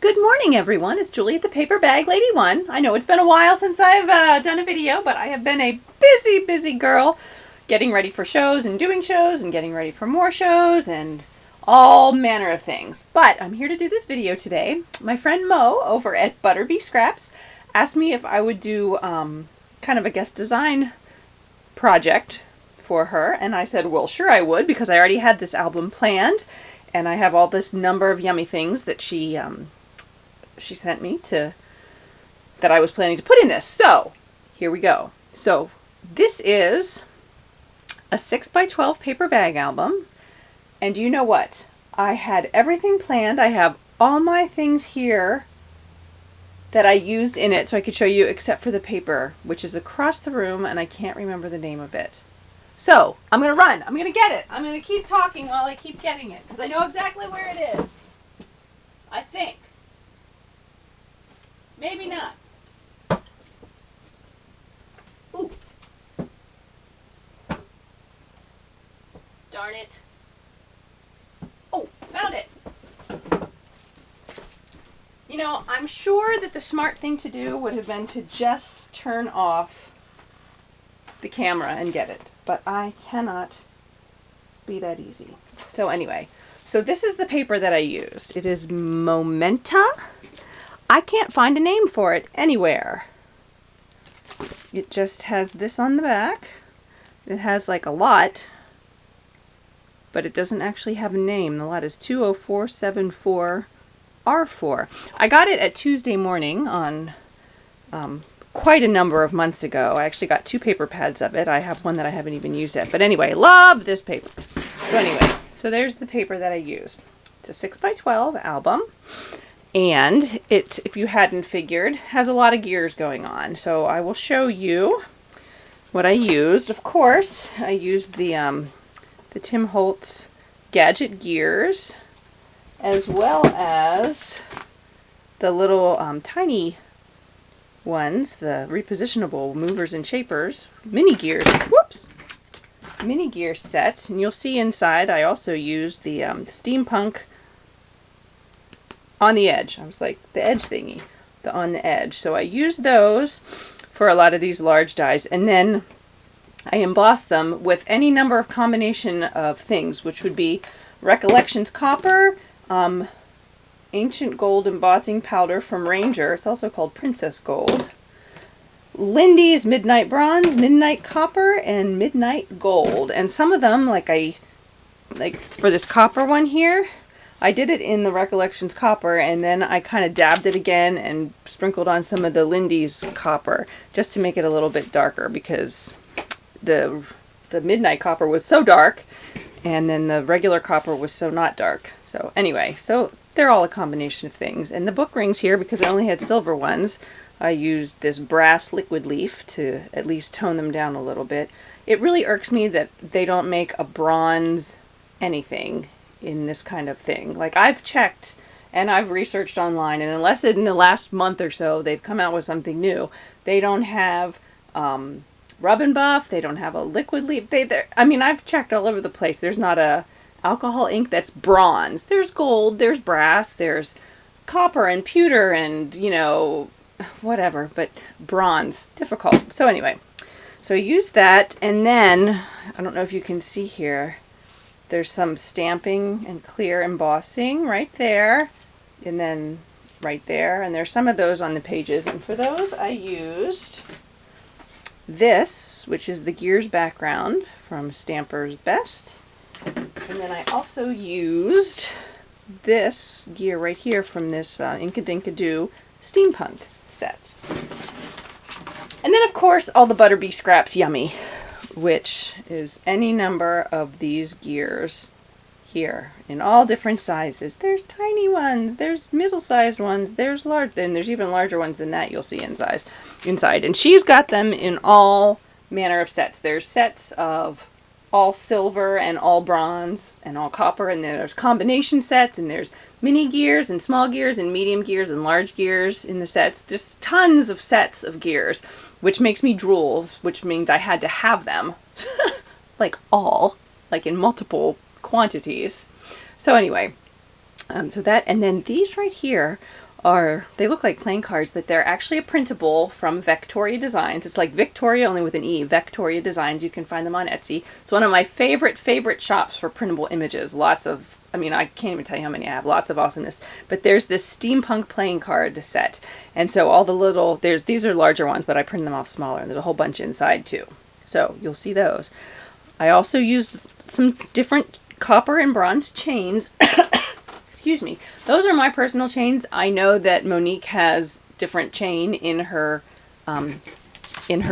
Good morning, everyone. It's Julie at the Paper Bag Lady One. I know it's been a while since I've done a video, but I have been a busy girl getting ready for shows and doing shows and getting ready for more shows and all manner of things. But I'm here to do this video today. My friend Mo over at ButterBeeScraps asked me if I would do kind of a guest design project for her, and I said, well, sure I would, because I already had this album planned and I have all this number of yummy things that she sent me that I was planning to put in this. So here we go. So this is a 6x12 paper bag album, and do you know what? I had everything planned. I have all my things here that I used in it so I could show you, except for the paper, which is across the room and I can't remember the name of it. So I'm gonna run. I'm gonna get it. I'm gonna keep talking while I keep getting it because I know exactly where it is. I think. Maybe not. Ooh. Darn it. Oh, found it. You know, I'm sure that the smart thing to do would have been to just turn off the camera and get it, but I cannot be that easy. So anyway, so this is the paper that I used. It is Momenta. I can't find a name for it anywhere. It just has this on the back. It has like a lot, but it doesn't actually have a name. The lot is 20474R4. I got it at Tuesday morning on quite a number of months ago. I actually got 2 paper pads of it. I have one that I haven't even used yet. But anyway, love this paper. So anyway, so there's the paper that I used. It's a 6x12 album. And it, if you hadn't figured, has a lot of gears going on. So I will show you what I used. Of course, I used the Tim Holtz gadget gears, as well as the little tiny ones, the repositionable movers and shapers, mini gears. Whoops! Mini gear set. And you'll see inside I also used the steampunk on the edge. I was like, the edge thingy, the on the edge. So I used those for a lot of these large dies, and then I embossed them with any number of combination of things, which would be Recollections copper, ancient gold embossing powder from Ranger. It's also called Princess Gold. Lindy's midnight bronze, midnight copper, and midnight gold. And some of them, like for this copper one here, I did it in the Recollections copper, and then I kind of dabbed it again and sprinkled on some of the Lindy's copper just to make it a little bit darker, because the midnight copper was so dark and then the regular copper was so not dark. So anyway, so they're all a combination of things. And the book rings here, because I only had silver ones, I used this brass liquid leaf to at least tone them down a little bit. It really irks me that they don't make a bronze anything in this kind of thing. Like, I've checked and I've researched online, and unless in the last month or so they've come out with something new, they don't have rub and buff, they don't have a liquid leaf. I mean, I've checked all over the place. There's not a alcohol ink that's bronze. There's gold, there's brass, there's copper and pewter and, you know, whatever, but bronze, difficult. So anyway, so I used that, and then, I don't know if you can see here, there's some stamping and clear embossing right there, and then right there, and there's some of those on the pages. And for those I used this, which is the gears background from Stamper's Best. And then I also used this gear right here from this Inkadinkadoo steampunk set. And then, of course, all the ButterBeeScraps Yummy, which is any number of these gears here in all different sizes. There's tiny ones, there's middle-sized ones, there's large, and there's even larger ones than that you'll see inside. And she's got them in all manner of sets. There's sets of all silver and all bronze and all copper, and then there's combination sets, and there's mini gears and small gears and medium gears and large gears in the sets. Just tons of sets of gears, which makes me drool, which means I had to have them like in multiple quantities. So anyway, so that, and then these right here they look like playing cards, but they're actually a printable from Victoria Designs. It's like Victoria, only with an E, Victoria Designs. You can find them on Etsy. It's one of my favorite shops for printable images. Lots of, I mean, I can't even tell you how many I have. Lots of awesomeness. But there's this steampunk playing card set. And so all the little, these are larger ones, but I print them off smaller. And there's a whole bunch inside too. So you'll see those. I also used some different copper and bronze chains. Excuse me. Those are my personal chains. I know that Monique has different chain in her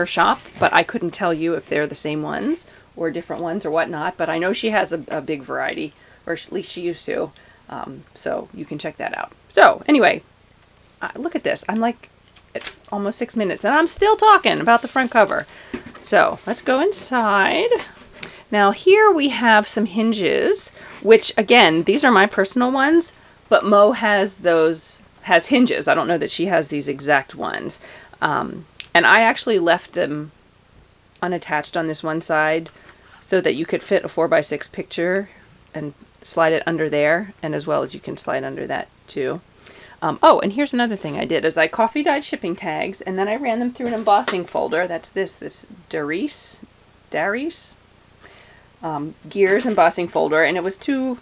shop, but I couldn't tell you if they're the same ones or different ones or whatnot. But I know she has a big variety, or at least she used to. So you can check that out. So anyway, look at this. I'm like at almost 6 minutes, and I'm still talking about the front cover. So let's go inside. Now here we have some hinges, which again, these are my personal ones, but Mo has hinges. I don't know that she has these exact ones. And I actually left them unattached on this one side so that you could fit a 4x6 picture and slide it under there, and as well as you can slide under that too. Oh, and here's another thing I did is I coffee dyed shipping tags, and then I ran them through an embossing folder. That's this Darice gears embossing folder, and it was too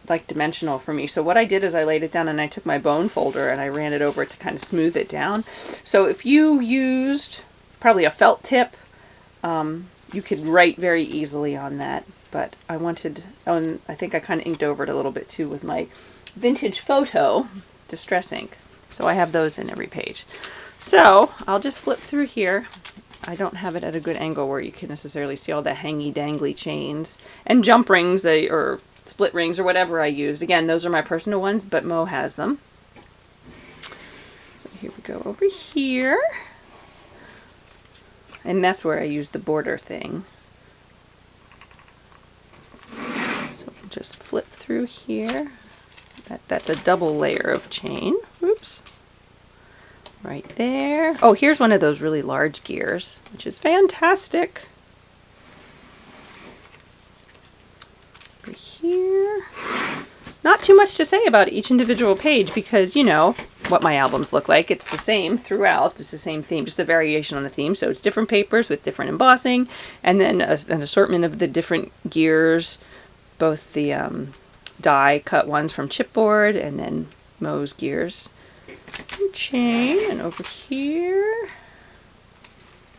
like dimensional for me. So what I did is I laid it down and I took my bone folder and I ran it over to kind of smooth it down. So if you used probably a felt tip, you could write very easily on that. But I wanted, and I think I kind of inked over it a little bit too with my vintage photo distress ink. So I have those in every page. So I'll just flip through here. I don't have it at a good angle where you can necessarily see all the hangy dangly chains and jump rings or split rings or whatever I used. Again, those are my personal ones, but Mo has them. So here we go over here. And that's where I use the border thing. So we'll just flip through here. That's a double layer of chain. Oops. Right there. Oh, here's one of those really large gears, which is fantastic. Over here. Not too much to say about each individual page because you know what my albums look like. It's the same throughout. It's the same theme, just a variation on the theme. So it's different papers with different embossing, and then an assortment of the different gears, both the die cut ones from chipboard and then Mo's gears. Chain, and over here,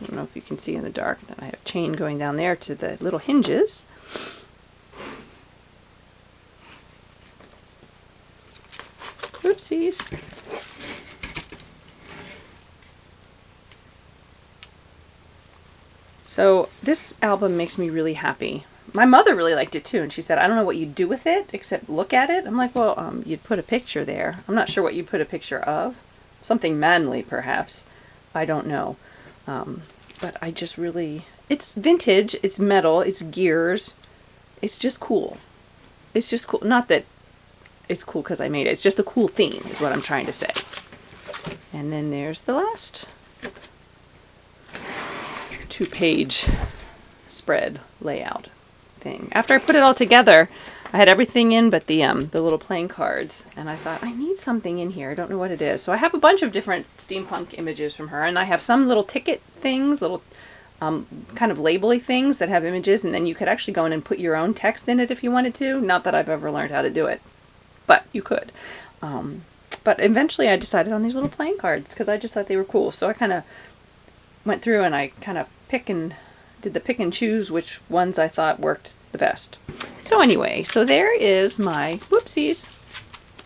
I don't know if you can see in the dark, then I have chain going down there to the little hinges. Oopsies. So this album makes me really happy. My mother really liked it too, and she said, I don't know what you'd do with it except look at it. I'm like, well, you'd put a picture there. I'm not sure what you'd put a picture of. Something manly, perhaps. I don't know. But I just really, it's vintage, it's metal, it's gears. It's just cool. It's just cool. Not that it's cool because I made it. It's just a cool theme is what I'm trying to say. And then there's the last 2-page spread layout thing. After I put it all together, I had everything in but the little playing cards, and I thought I need something in here. I don't know what it is. So I have a bunch of different steampunk images from her, and I have some little ticket things, little kind of labely things that have images, and then you could actually go in and put your own text in it if you wanted to. Not that I've ever learned how to do it, but you could. But eventually I decided on these little playing cards because I just thought they were cool. So I kind of went through and I kind of did the pick and choose which ones I thought worked the best. So anyway, so there is my, whoopsies,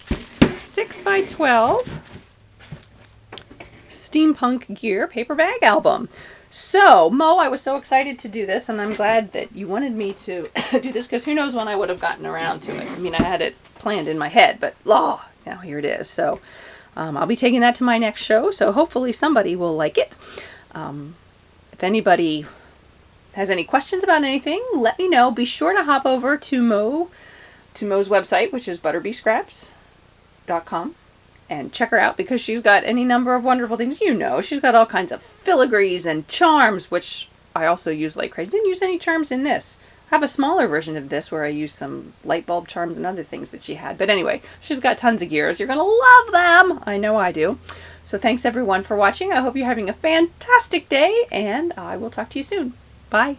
6x12 steampunk gear paper bag album. So, Mo, I was so excited to do this, and I'm glad that you wanted me to do this, because who knows when I would have gotten around to it. I mean, I had it planned in my head, but now here it is. So, I'll be taking that to my next show, so hopefully somebody will like it. If anybody has any questions about anything, let me know. Be sure to hop over to Mo's website, which is ButterBeeScraps.com, and check her out because she's got any number of wonderful things. You know, she's got all kinds of filigrees and charms, which I also use like crazy. Didn't use any charms in this. have a smaller version of this where I use some light bulb charms and other things that she had. But anyway, she's got tons of gears. You're going to love them. I know I do. So thanks everyone for watching. I hope you're having a fantastic day, and I will talk to you soon. Bye.